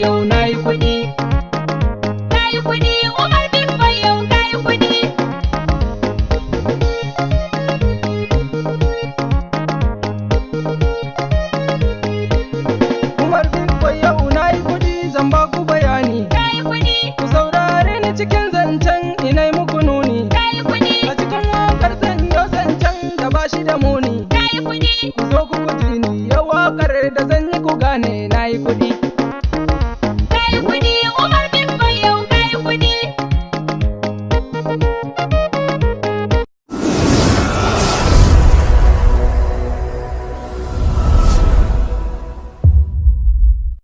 yau na yi kuɗi. Na yi kuɗi, Umar Bimbo yau ka yi kuɗi. Umar Bimbo yau na yi kuɗi, zan ba ku bayani. Ka yi kuɗi. Ku saurare ni cikin zancen inai muku nuni. Ka yi kuɗi. A cikin waƙar zan yo zancen da ba shi da muni. Ka yi kuɗi. Ku zo ku guji ni, yau waƙar da